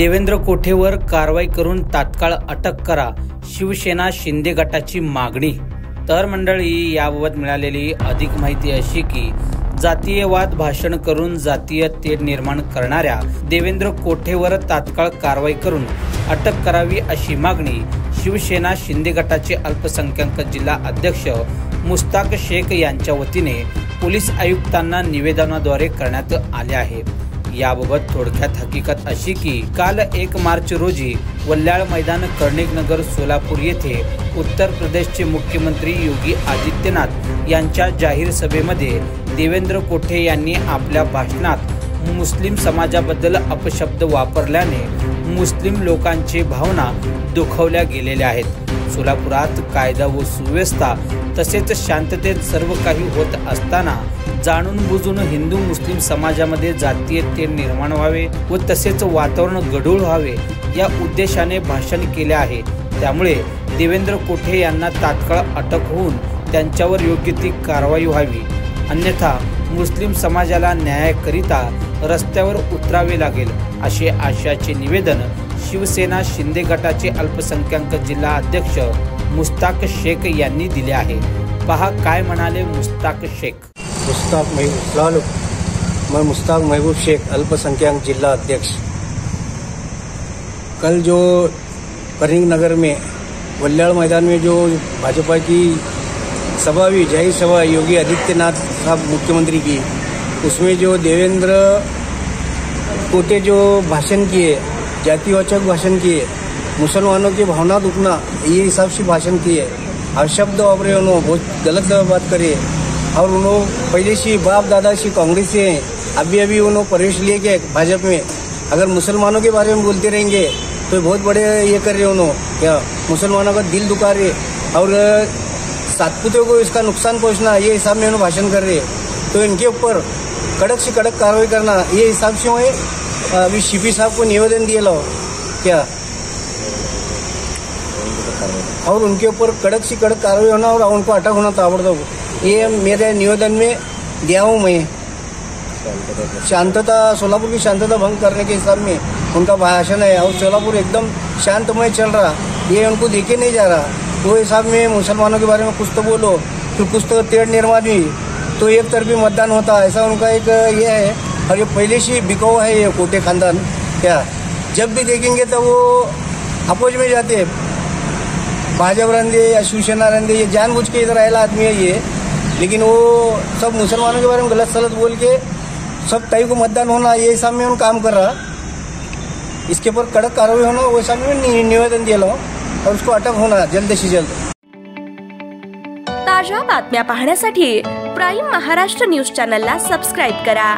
देवेंद्र कोठेवर कारवाई करून तात्काळ अटक करा, शिवसेना शिंदे गटाची मागणी। तर मंडळी, याबाबत मिळालेली अधिक माहिती अशी की जातीयवाद भाषण करून जातीय तेढ निर्माण करणाऱ्या देवेंद्र कोठेवर तात्काळ कारवाई करून अटक करावी अशी मागणी शिवसेना शिंदे गटाचे अल्पसंख्याक जिल्हा अध्यक्ष मुस्ताक शेख यांच्या वतीने पोलीस आयुक्तांना निवेदनाद्वारे करण्यात आले आहे। याबाबत थोडक्यात हकीकत अशी की काल 1 मार्च रोजी वल्याळ मैदान कर्णिकनगर सोलापूर येथे उत्तर प्रदेशचे मुख्यमंत्री योगी आदित्यनाथ यांच्या जाहीर सभेमध्ये देवेंद्र कोठे यांनी आपल्या भाषणात मुस्लिम समाजाबद्दल अपशब्द वापरल्याने मुस्लिम लोकांची भावना दुखावल्या गेलेल्या आहेत। सोलापुरात कायदा व सुव्यवस्था तसेच शांततेत सर्व काही होत असताना जाणून बुजून हिंदू मुस्लिम समाजामध्ये जातीय तेढ निर्माण व्हावे व तसेच वातावरण गढूळ व्हावे या उद्देशाने भाषण केले आहे। त्यामुळे देवेंद्र कोठे यांना तात्काळ अटक होऊन त्यांच्यावर योग्य ती कारवाई व्हावी, अन्यथा मुस्लिम समाजाला न्यायाकरिता रस्त्यावर उतरावे लागेल असे आशयाचे निवेदन शिवसेना शिंदे गटाचे अल्पसंख्याक जिल्हा अध्यक्ष मुस्ताक शेख यांनी दिले आहे। पहा काय म्हणाले मुस्ताक शेख। मैं मुस्ताक महबूब शेख, अल्पसंख्याक जिला अध्यक्ष। कल जो कर्णिकनगर में वल्याळ मैदान में जो भाजपा की सभा हुई, जाहिर सभा योगी आदित्यनाथ साहब मुख्यमंत्री की, उसमें जो देवेंद्र कोठे जो भाषण किए, जातिवाचक भाषण किए, मुसलमानों की भावना दुखना, ये हिसाब से भाषण किए और शब्द वापरे, उन्होंने बहुत गलत बात करे और उन्होंने पहले से बाप दादा से कांग्रेस से हैं, अभी उन्होंने प्रवेश लिए कि भाजपा में अगर मुसलमानों के बारे में बोलते रहेंगे तो बहुत बड़े ये कर रहे उन्होंने, क्या मुसलमानों का दिल दुखा रहे और सातपुतों को इसका नुकसान पहुंचना, ये हिसाब में उन्होंने भाषण कर रहे। तो इनके ऊपर कड़क से कड़क कार्रवाई करना, ये हिसाब से हुए। अभी सीपी साहब को निवेदन दिए लो क्या, और उनके ऊपर कड़क से कड़क कार्रवाई होना और उनको अटक होना ताबड़तोड़, ये मेरे निवेदन में दिया हूँ। मैं शांतता, सोलापुर की शांतता भंग करने के हिसाब में उनका भाषण है और सोलापुर एकदम शांतमय चल रहा, ये उनको देखे नहीं जा रहा। वो हिसाब में मुसलमानों के बारे में कुछ तो बोलो, फिर कुछ तो तेढ़ निर्माण हुई तो एक तरफी मतदान होता, ऐसा उनका एक ये है। और ये पहले से बिका हुआ है ये कोठे खानदान, क्या जब भी देखेंगे तो वो अपोज में जाते, भाजपा रहने या शिवसेना रहने, ये जानबूझ के इधर आएला आदमी है ये। लेकिन वो सब मुसलमानों के बारे में गलत सलत बोल के सब तय को मतदान होना, ये हिसाब में उन काम कर रहा। इसके ऊपर कड़क कार्रवाई होना, वो हिसाब में निवेदन दिया और उसको अटक होना जल्द से जल्द। ताजा बातम्या पाहण्यासाठी प्राईम महाराष्ट्र न्यूज चॅनलला सबस्क्राइब करा।